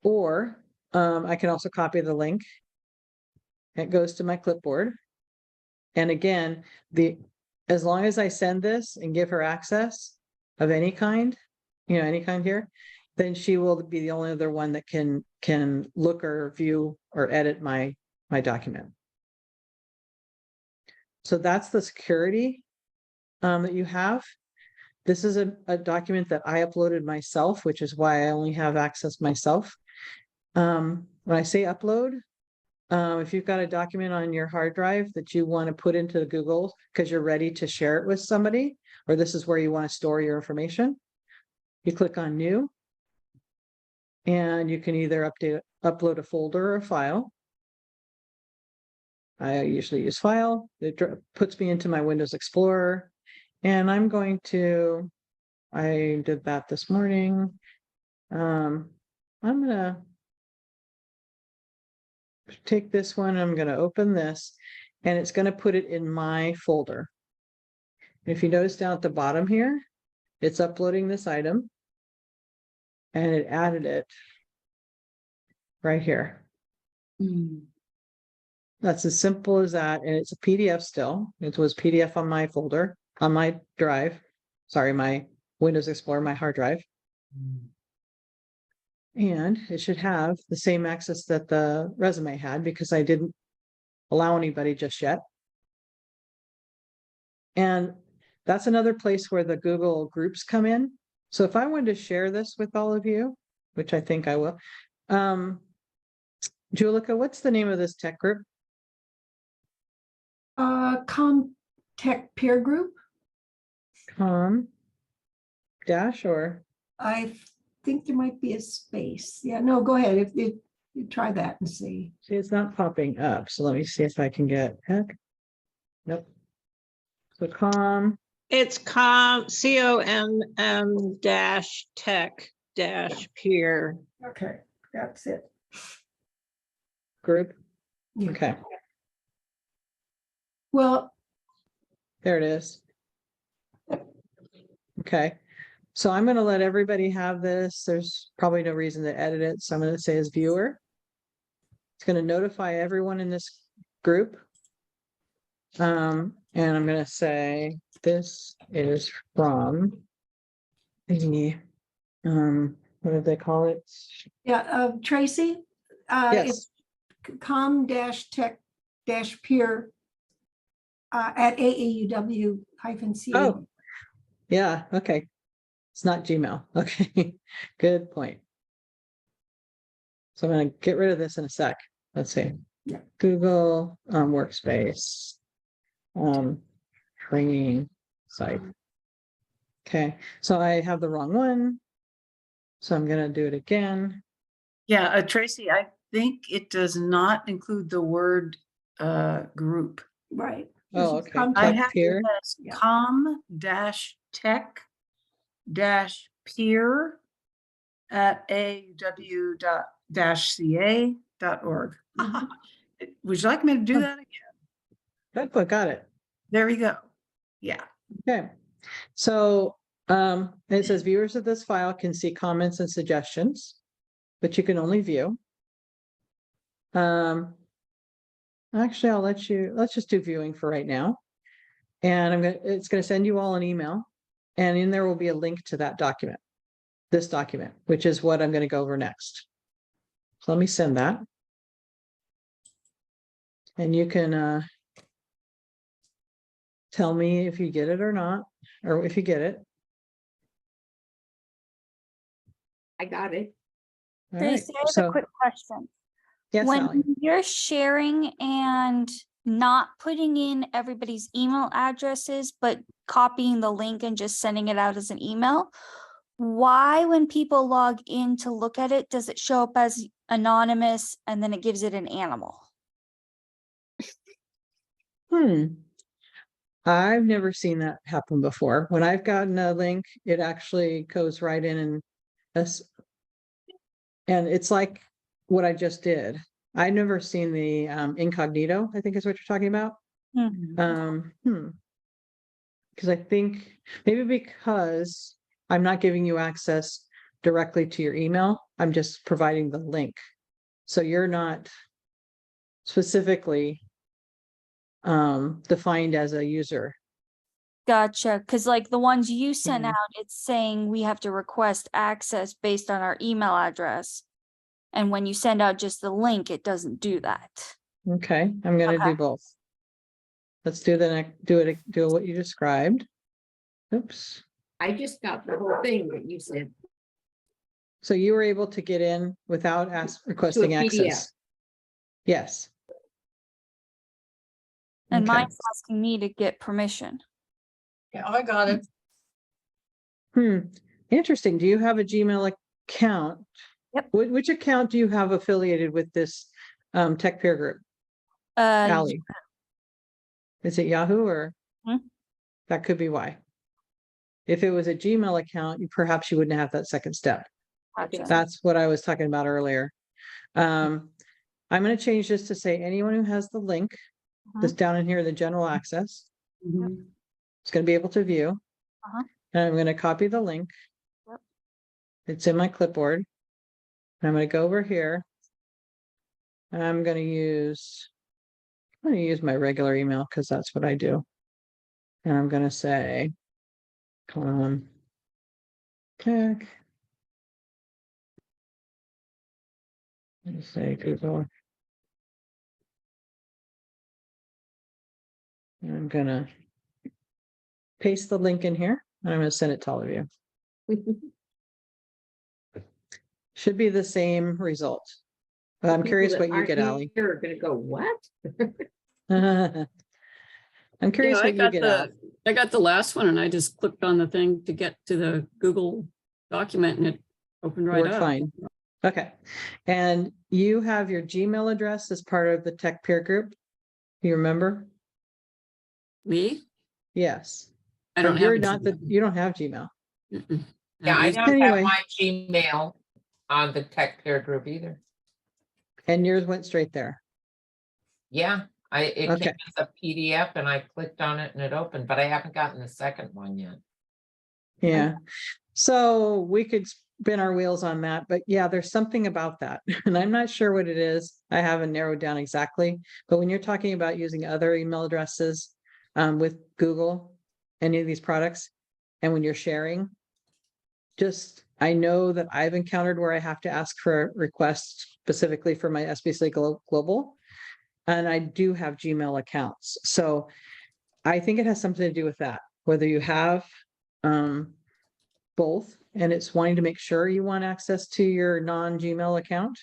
Or I can also copy the link. It goes to my clipboard. And again, as long as I send this and give her access of any kind, any kind here, then she will be the only other one that can look or view or edit my document. So that's the security that you have. This is a document that I uploaded myself, which is why I only have access myself. When I say upload, if you've got a document on your hard drive that you want to put into Google because you're ready to share it with somebody, or this is where you want to store your information, you click on new. And you can either upload a folder or a file. I usually use file. It puts me into my Windows Explorer. And I'm going to, I did that this morning. I'm gonna take this one, I'm gonna open this, and it's gonna put it in my folder. If you notice down at the bottom here, it's uploading this item. And it added it right here. That's as simple as that, and it's a PDF still. It was PDF on my folder, on my drive. Sorry, my Windows Explorer, my hard drive. And it should have the same access that the resume had because I didn't allow anybody just yet. And that's another place where the Google groups come in. So if I wanted to share this with all of you, which I think I will, Julika, what's the name of this tech group? Comtech peer group. Dash or? I think there might be a space. Yeah, no, go ahead. If you try that and see. See, it's not popping up. So let me see if I can get heck. Nope. So It's COMM dash tech dash peer. Okay, that's it. group. Yeah. Okay, Well, there it is. Okay, so I'm going to let everybody have this. There's probably no reason to edit it. So I'm going to say as viewer. It's going to notify everyone in this group. And I'm going to say this is from the, what did they call it? yeah, Tracy, Yes, it's com-tech-peer at AAUW-CA. Oh. Yeah, okay. It's not Gmail. Okay, good point. So I'm going to get rid of this in a sec. Let's see. Yeah. Google Workspace training site. Okay, so I have the wrong one. So I'm going to do it again. Yeah, Tracy, I think it does not include the word group. Right. Oh, This is okay. I Tech have peer. it as Yeah. com-tech-peer at aw.ca.org. Mhm. Would you like me to do Oh. that again? Good, got it. There we go. Yeah. Okay, so it says viewers of this file can see comments and suggestions, but you can only view. Actually, let's just do viewing for right now. And it's gonna send you all an email, and in there will be a link to that document. This document, which is what I'm gonna go over next. So let me send that. And you can tell me if you get it or not, or if you get it. I got it. All right, Tracy, I have so a quick question. yes, When Ally. you're sharing and not putting in everybody's email addresses, but copying the link and just sending it out as an email, why, when people log in to look at it, does it show up as anonymous and then it gives it an animal? I've never seen that happen before. When I've gotten a link, it actually goes right in and it's like what I just did. I've never seen the incognito, I think is what you're talking about. Because I think maybe because I'm not giving you access directly to your email, I'm just providing the link. So you're not specifically defined as a user. Gotcha, because like the ones you sent Mhm. out, it's saying we have to request access based on our email address. And when you send out just the link, it doesn't do that. Okay, I'm gonna Okay. do both. Let's do the next, do what you described. Oops. I just got the whole thing that you said. So you were able to get in without requesting PDF. access? Yes. And Okay. mine's asking me to get permission. Yeah, I got it. Interesting. Do you have a Gmail account? Yep. Which account do you have affiliated with this tech peer group? Uh, Ally? Is it Yahoo or? Hmm. That could be why. If it was a Gmail account, perhaps you wouldn't have that second step. gotcha. That's what I was talking about earlier. I'm going to change this to say anyone who has the link that's down in here, the general access, Mhm. is going to be able to view. Uh-huh. And I'm going to copy the link. Yep. It's in my clipboard. And I'm going to go over here. And I'm going to use my regular email because that's what I do. And I'm going to say, click. Let's say Google. And I'm going to paste the link in here. And I'm going to send it to all of you. Should be the same result. But I'm curious what you get, Ally. You're gonna go, what? I'm curious I what you got get, Ally. I got the last one and I just clicked on the thing to get to the Google document and it opened right Worked up. fine. Okay. And you have your Gmail address as part of the tech peer group? You remember? Me? Yes. I don't But have. you're a not Gmail. you don't have Gmail. Mm-mm. Yeah, I At don't Anyway. have my Gmail on the tech peer group either. And yours went straight there. Yeah, it Okay. came as a PDF and I clicked on it and it opened, but I haven't gotten the second one yet. Yeah. So we could spin our wheels on that, but yeah, there's something about that. And I'm not sure what it is. I haven't narrowed down exactly, but when you're talking about using other email addresses with Google, any of these products, and when you're sharing, I know that I've encountered where I have to ask for a request specifically for my SBC Global, and I do have Gmail accounts. So I think it has something to do with that, whether you have both, and it's wanting to make sure you want access to your non-Gmail account.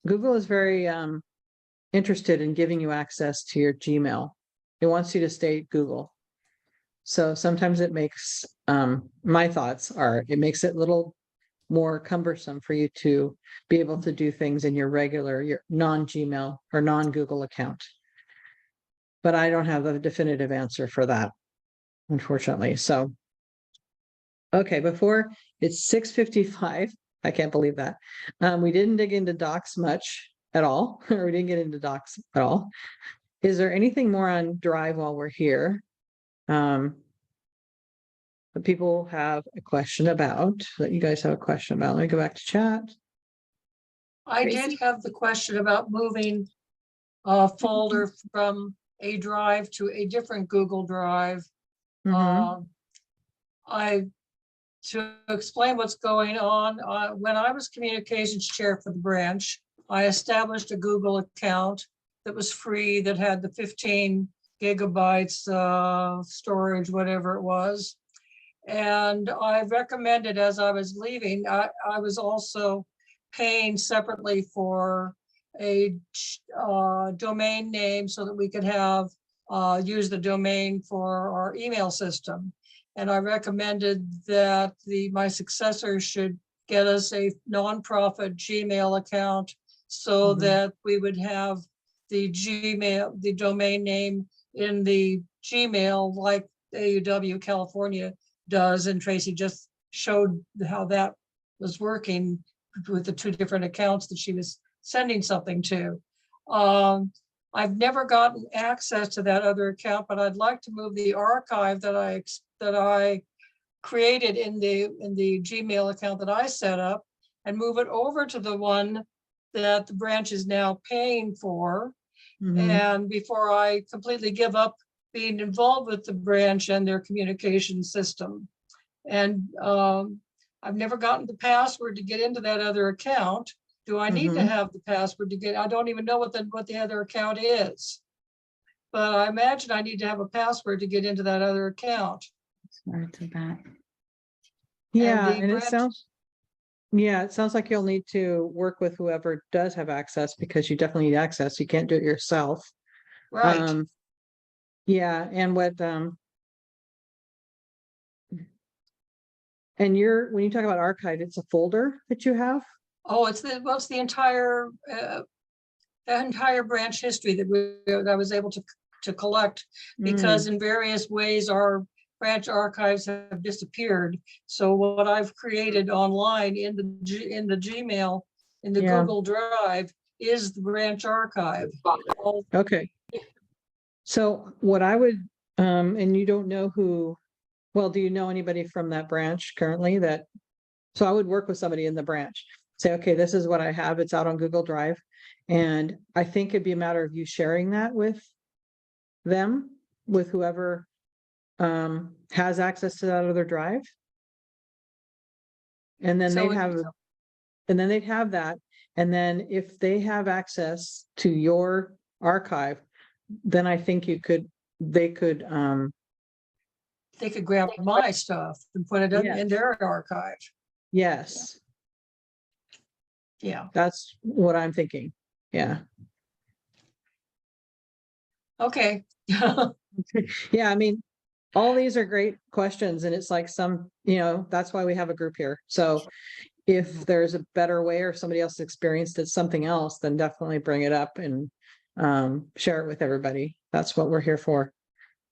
Google is very interested in giving you access to your Gmail. It wants you to stay Google. So sometimes it makes, my thoughts are, it makes it a little more cumbersome for you to be able to do things in your non-Gmail or non-Google account. But I don't have a definitive answer for that, unfortunately. So, okay, before it's 6:55, I can't believe that. We didn't dig into docs much at all, or we didn't get into docs at all. Is there anything more on Drive while we're here? That people have a question about, that you guys have a question about. Let me go back to chat. I Tracy? did have the question about moving a folder from a drive to a different Google Drive. Mhm. To explain what's going on, when I was communications chair for the branch, I established a Google account that was free, that had the 15 gigabytes storage, whatever it was. And I recommended, as I was leaving, I was also paying separately for a domain name so that we could have use the domain for our email system. And I recommended that my successor should get us a nonprofit Gmail account so that we would have the domain name in the Gmail like AUW California does. And Tracy just showed how that was working with the two different accounts that she was sending something to. I've never gotten access to that other account, but I'd like to move the archive that I created in the Gmail account that I set up and move it over to the one that the branch is now paying for. And before I completely give up being involved with the branch and their communication system. And I've never gotten the password to get into that other account. Do I need to have the password to get? I don't even know what the other account is. But I imagine I need to have a password to get into that other account. Yeah, the and it branch- sounds like you'll need to work with whoever does have access, because you definitely need access. You can't do it yourself. Right. Yeah, and what And when you talk about archive, it's a folder that you have? Oh, it's the entire branch history that I was able to collect, because in various ways our branch archives have disappeared. So what I've created online in the Gmail, in the Yeah. Google Drive, is the branch archive. All- Okay. So what I would, and you don't know who, well, do you know anybody from that branch currently so I would work with somebody in the branch. Say, okay, this is what I have. It's out on Google Drive. And I think it'd be a matter of you sharing that with them, with whoever has access to that other drive. And then So they'd have that. And then if they have access to your archive, then I think they could they could grab my stuff and put it Yes. in their archive. yes, Yeah, that's what I'm thinking. Yeah. okay. Yeah, I mean, all these are great questions and it's like that's why we have a group here. So if there's a better way or somebody else experienced it something else, then definitely bring it up and share it with everybody. That's what we're here for.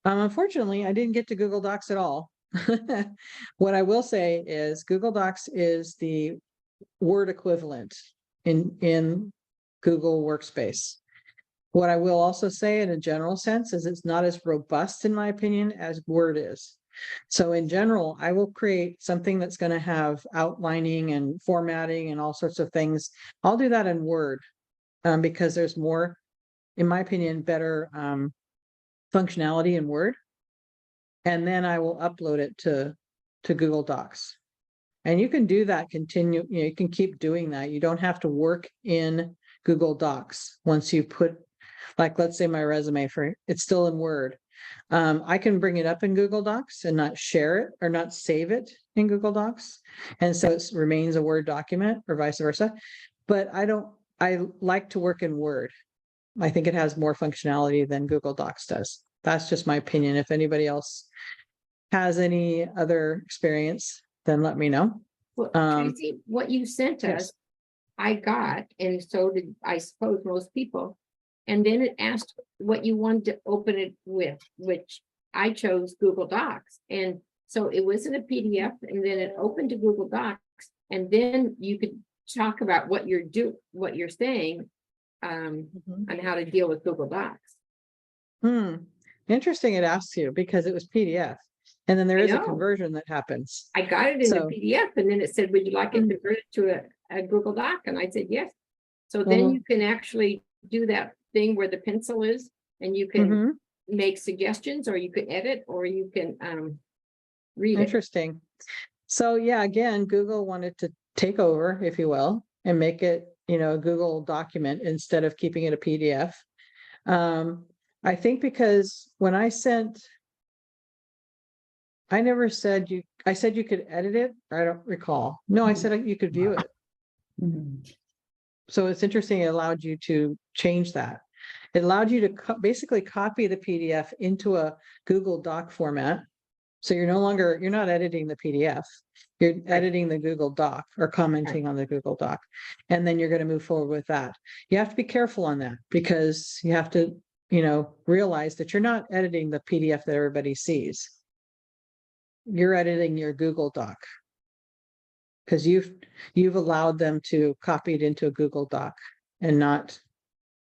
Unfortunately, I didn't get to Google Docs at all. What I will say is Google Docs is the Word equivalent in Google Workspace. What I will also say in a general sense is it's not as robust, in my opinion, as Word is. So in general, I will create something that's going to have outlining and formatting and all sorts of things. I'll do that in Word because there's more, in my opinion, better functionality in Word. And then I will upload it to Google Docs. And you can do that, you can keep doing that. You don't have to work in Google Docs once you put, like, let's say my resume it's still in Word. I can bring it up in Google Docs and not share it or not save it in Google Docs. And so it remains a Word document or vice versa. But I like to work in Word. I think it has more functionality than Google Docs does. That's just my opinion. If anybody else has any other experience, then let me know. Well, Tracy, what you sent yes. us, I got, and so did, I suppose, most people. And then it asked what you wanted to open it with, which I chose Google Docs. And so it wasn't a PDF, and then it opened to Google Docs, and then you could talk about what you're saying, and how to deal with Google Docs. Interesting it asks you because it was PDF. And then there is a conversion that happens. I got it in a PDF, and then it said, would you like it converted to a Google Doc? And I said, yes. So then you can actually do that thing where the pencil is, and you can make suggestions, or you can edit, or you can read it. Interesting. So yeah, again, Google wanted to take over, if you will, and make it, a Google document instead of keeping it a PDF. I think because when I never said I said you could edit it, or I don't recall. No, I said you could view it. So it's interesting, it allowed you to change that. It allowed you to basically copy the PDF into a Google Doc format. So you're not editing the PDF, you're editing the Google Doc or commenting on the Google Doc. And then you're going to move forward with that. You have to be careful on that because you have to, realize that you're not editing the PDF that everybody sees. You're editing your Google Doc because you've allowed them to copy it into a Google Doc and not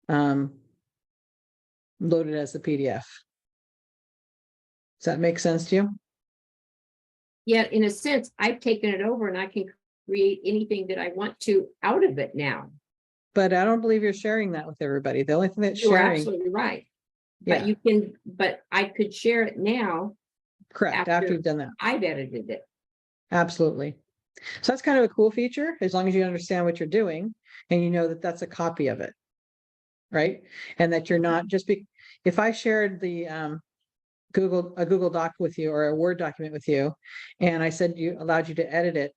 load it as a PDF. Does that make sense to you? Yeah, in a sense, I've taken it over and I can create anything that I want to out of it now. But I don't believe you're sharing that with everybody. The only thing that's You're sharing. absolutely right. Yeah. But I could share it now. Correct, after you've done that. I've edited it. Absolutely. So that's kind of a cool feature, as long as you understand what you're doing and you know that that's a copy of it. Right? And that you're not if I shared the a Google Doc with you or a Word document with you, and I said allowed you to edit it,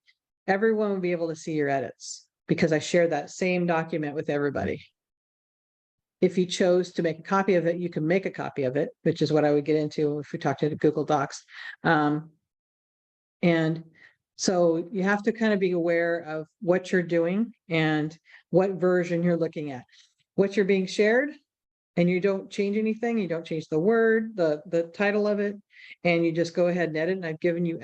everyone would be able to see your edits because I shared that same document with everybody. If you chose to make a copy of it, you can make a copy of it, which is what I would get into if we talked to Google Docs. And So you have to kind of be aware of what you're doing and what version you're looking at. What you're being shared, and you don't change anything, you don't change the word, the title of it, and you just go ahead and edit, and I've given you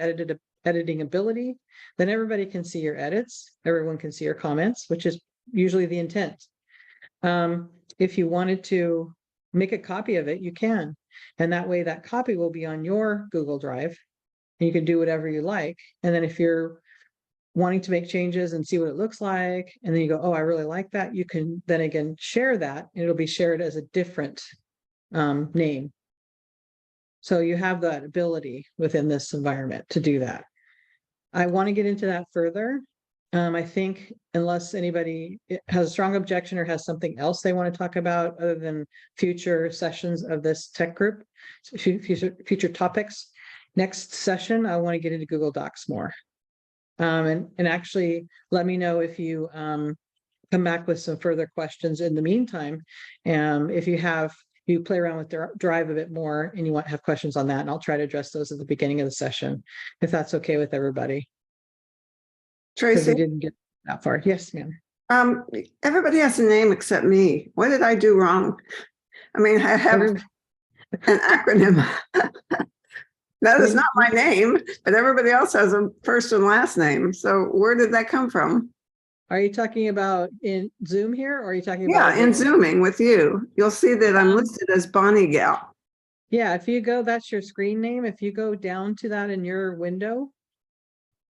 editing ability, then everybody can see your edits, everyone can see your comments, which is usually the intent. If you wanted to make a copy of it, you can. And that way that copy will be on your Google Drive. And you can do whatever you like. And then if you're wanting to make changes and see what it looks like, and then you go, oh, I really like that, you can then again share that, and it'll be shared as a different name. So you have that ability within this environment to do that. I want to get into that further. I think unless anybody has a strong objection or has something else they want to talk about other than future sessions of this tech group, future topics, next session, I want to get into Google Docs more. And actually let me know if you come back with some further questions in the meantime. If you play around with Drive a bit more and you want to have questions on that, and I'll try to address those at the beginning of the session, if that's okay with everybody. Because we Tracy, didn't get that far. Yes, ma'am. everybody has a name except me. What did I do wrong? I mean, I have an acronym. That is not my name, but everybody else has a first and last name. So where did that come from? Are you talking about in Zoom here, or are you talking about? Yeah, in Zooming with you, you'll see that I'm listed as Bonnie Gal. Yeah, if you go, that's your screen name. If you go down to that in your window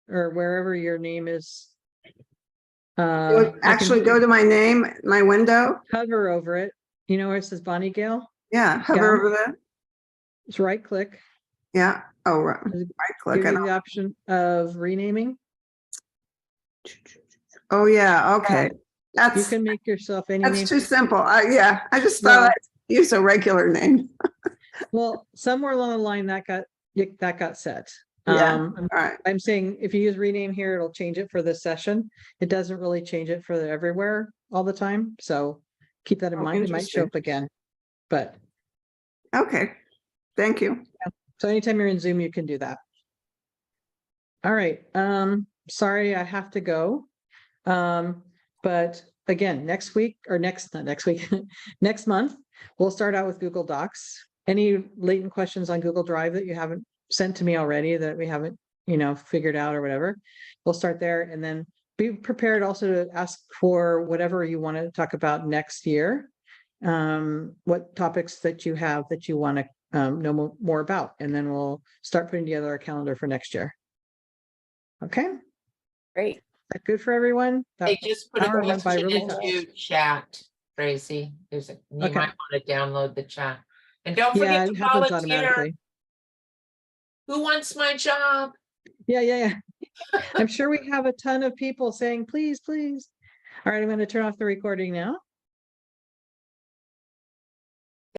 or wherever your name is. Actually go to my name, my window. Hover over it. You know where it says Bonnie Gale? Yeah, hover over that. Just right click. Yeah. Oh, right click. Give you the option of renaming. Oh, yeah. Okay. You can make yourself any name. That's too simple. Yeah, I just thought I'd use a regular name. Well, somewhere along the line that got set. Yeah. All right. I'm saying if you use rename here, it'll change it for this session. It doesn't really change it for everywhere all the time. So keep that in mind. It might show up again, but. Okay. Thank you. So anytime you're in Zoom, you can do that. All right. Sorry, I have to go. But again, next week or not next week, next month, we'll start out with Google Docs. Any latent questions on Google Drive that you haven't sent to me already that we haven't, figured out or whatever, we'll start there, and then be prepared also to ask for whatever you want to talk about next year. What topics that you have that you want to know more about, and then we'll start putting together a calendar for next year. Okay. Great. Is that good for everyone? They just put a hour went by question really into chat, Tracy. You might Okay. want to download the chat. And don't Yeah, forget it to happens volunteer. automatically. Who wants my job? Yeah. I'm sure we have a ton of people saying, please, please. All right, I'm going to turn off the recording now.